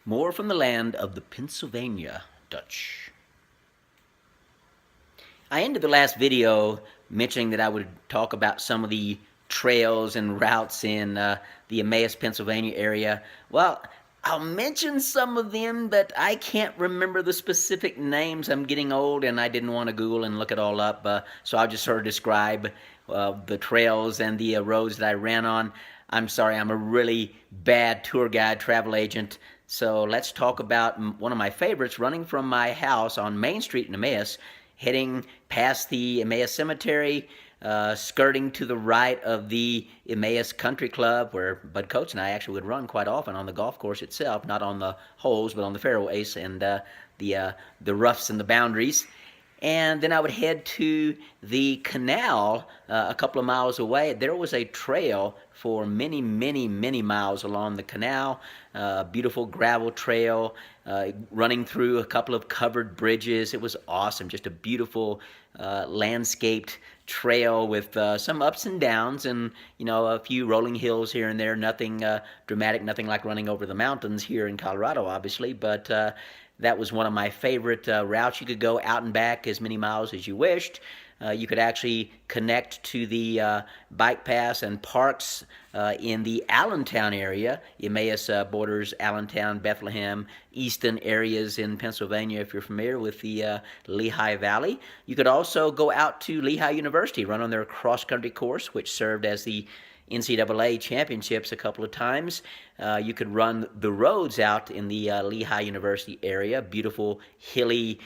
More from the land of the Pennsylvania Dutch. I ended the last video mentioning that I would talk about some of the trails and routes in the Emmaus, Pennsylvania area. Well, I'll mention some of them, but I can't remember the specific names. I'm getting old and I didn't want to Google and look it all up, so I'll just sort of describe the trails and the roads that I ran on. I'm sorry, I'm a really bad tour guide, travel agent. So let's talk about one of my favorites, running from my house on Main Street in Emmaus, heading past the Emmaus Cemetery, skirting to the right of the Emmaus Country Club, where Bud Coates and I actually would run quite often on the golf course itself, not on the holes, but on the fairways and the roughs and the boundaries. And then I would head to the canal a couple of miles away. There was a trail for many, many, many miles along the canal, beautiful gravel trail, running through a couple of covered bridges. It was awesome, just a beautiful landscaped trail with some ups and downs and, you know, a few rolling hills here and there. Nothing dramatic, nothing like running over the mountains here in Colorado, obviously, but that was one of my favorite routes. You could go out and back as many miles as you wished. You could actually connect to the bike paths and parks in the Allentown area. Emmaus borders Allentown, Bethlehem, Easton areas in Pennsylvania, if you're familiar with the Lehigh Valley. You could also go out to Lehigh University, run on their cross-country course, which served as the NCAA championships a couple of times. You could run the roads out in the Lehigh University area, beautiful, hilly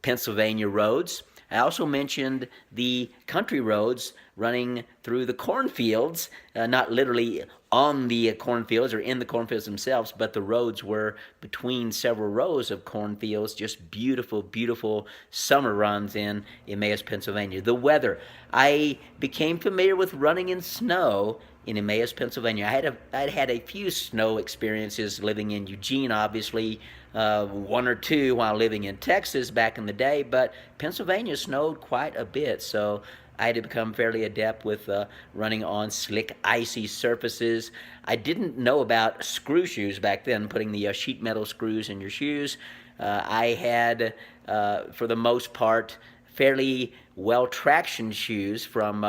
Pennsylvania roads. I also mentioned the country roads running through the cornfields, not literally on the cornfields or in the cornfields themselves, but the roads were between several rows of cornfields, just beautiful, beautiful summer runs in Emmaus, Pennsylvania. The weather. I became familiar with running in snow in Emmaus, Pennsylvania. I'd had a few snow experiences living in Eugene, obviously, one or two while living in Texas back in the day, but Pennsylvania snowed quite a bit, so I had to become fairly adept with running on slick, icy surfaces. I didn't know about screw shoes back then, putting the sheet metal screws in your shoes. I had, for the most part, fairly well-traction shoes from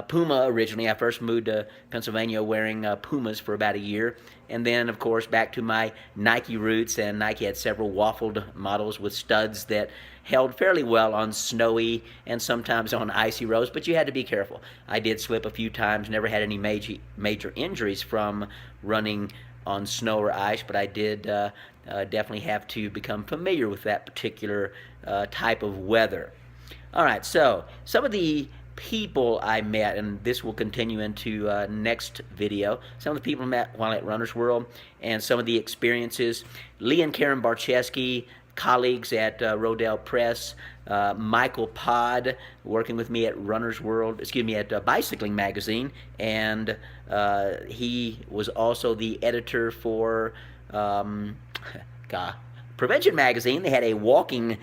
Puma originally. I first moved to Pennsylvania wearing Pumas for about a year. And then, of course, back to my Nike roots, and Nike had several waffled models with studs that held fairly well on snowy and sometimes on icy roads, but you had to be careful. I did slip a few times, never had any major injuries from running on snow or ice, but I did definitely have to become familiar with that particular type of weather. All right, so some of the people I met, and this will continue into next video, some of the people I met while at Runner's World and some of the experiences. Lee and Karen Barcheski, colleagues at Rodale Press, Michael Pod, working with me at Runner's World, at Bicycling Magazine, and he was also the editor for Prevention Magazine. They had a walking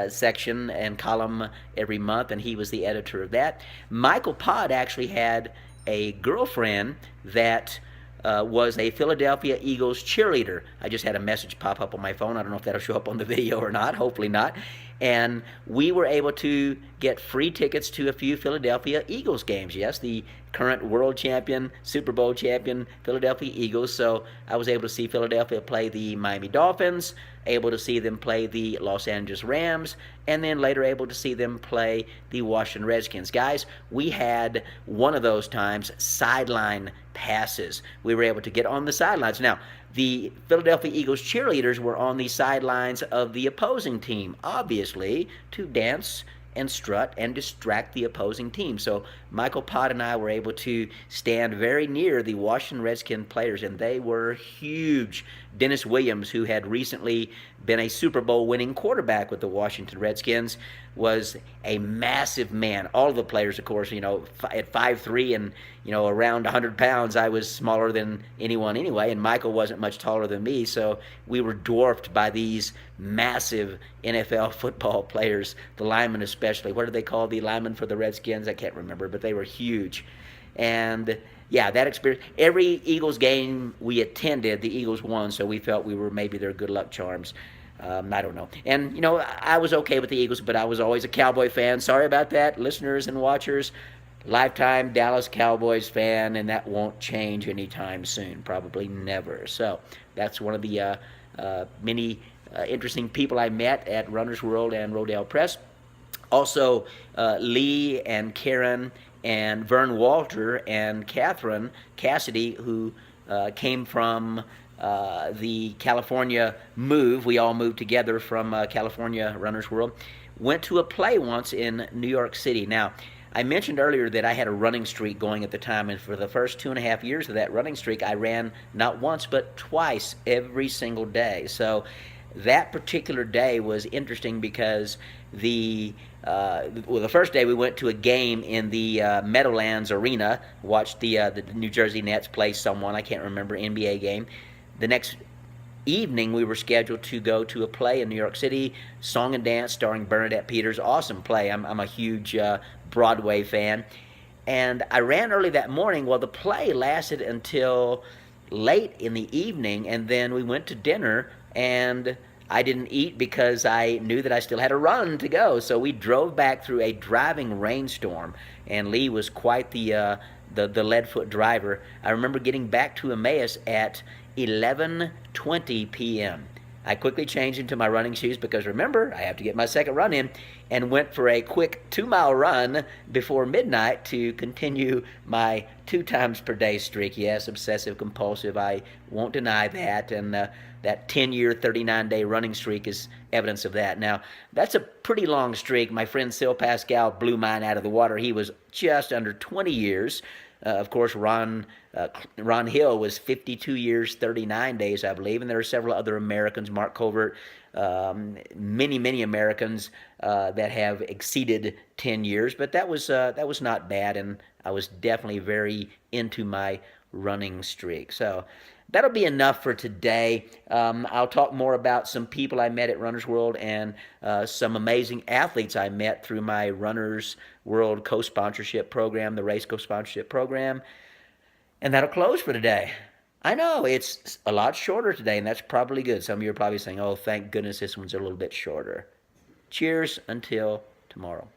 section and column every month, and he was the editor of that. Michael Pod actually had a girlfriend that was a Philadelphia Eagles cheerleader. I just had a message pop up on my phone. I don't know if that'll show up on the video or not. Hopefully not. And we were able to get free tickets to a few Philadelphia Eagles games. Yes, the current world champion, Super Bowl champion Philadelphia Eagles. So I was able to see Philadelphia play the Miami Dolphins, able to see them play the Los Angeles Rams, and then later able to see them play the Washington Redskins. Guys, we had one of those times sideline passes. We were able to get on the sidelines. Now, the Philadelphia Eagles cheerleaders were on the sidelines of the opposing team, obviously, to dance and strut and distract the opposing team. So Michael Pod and I were able to stand very near the Washington Redskins players, and they were huge. Dennis Williams, who had recently been a Super Bowl winning quarterback with the Washington Redskins, was a massive man. All of the players, of course, you know, at 5'3" and, you know, around 100 pounds, I was smaller than anyone anyway, and Michael wasn't much taller than me, so we were dwarfed by these massive NFL football players, the linemen especially. What do they call the linemen for the Redskins? I can't remember, but they were huge. And yeah, that experience. Every Eagles game we attended, the Eagles won, so we felt we were maybe their good luck charms. I don't know. And, I was okay with the Eagles, but I was always a Cowboy fan. Sorry about that, listeners and watchers. Lifetime Dallas Cowboys fan, and that won't change anytime soon. Probably never. So that's one of the many interesting people I met at Runner's World and Rodale Press. Also, Lee and Karen and Vern Walter and Catherine Cassidy, who came from the California move. We all moved together from California Runner's World. Went to a play once in New York City. Now, I mentioned earlier that I had a running streak going at the time, and for the first 2.5 years of that running streak, I ran not once but twice every single day. So that particular day was interesting because the first day we went to a game in the Meadowlands Arena, watched the New Jersey Nets play someone, I can't remember, NBA game. The next evening we were scheduled to go to a play in New York City, Song and Dance starring Bernadette Peters. Awesome play. I'm a huge Broadway fan. And I ran early that morning. Well, the play lasted until late in the evening, and then we went to dinner, and I didn't eat because I knew that I still had a run to go. So we drove back through a driving rainstorm, and Lee was quite the lead-foot driver. I remember getting back to Emmaus at 11:20 p.m. I quickly changed into my running shoes because, remember, I have to get my second run in, and went for a quick 2-mile run before midnight to continue my 2 times per day streak. Yes, obsessive compulsive, I won't deny that, and that 10-year, 39-day running streak is evidence of that. Now, that's a pretty long streak. My friend Sil Pascal blew mine out of the water. He was just under 20 years. Of course, Ron Hill was 52 years, 39 days, I believe, and there are several other Americans, Mark Covert, many Americans that have exceeded 10 years. But that was not bad, and I was definitely very into my running streak. So that'll be enough for today. I'll talk more about some people I met at Runner's World and some amazing athletes I met through my Runner's World co-sponsorship program, the race co-sponsorship program. And that'll close for today. I know, it's a lot shorter today, and that's probably good. Some of you are probably saying, oh, thank goodness this one's a little bit shorter. Cheers until tomorrow.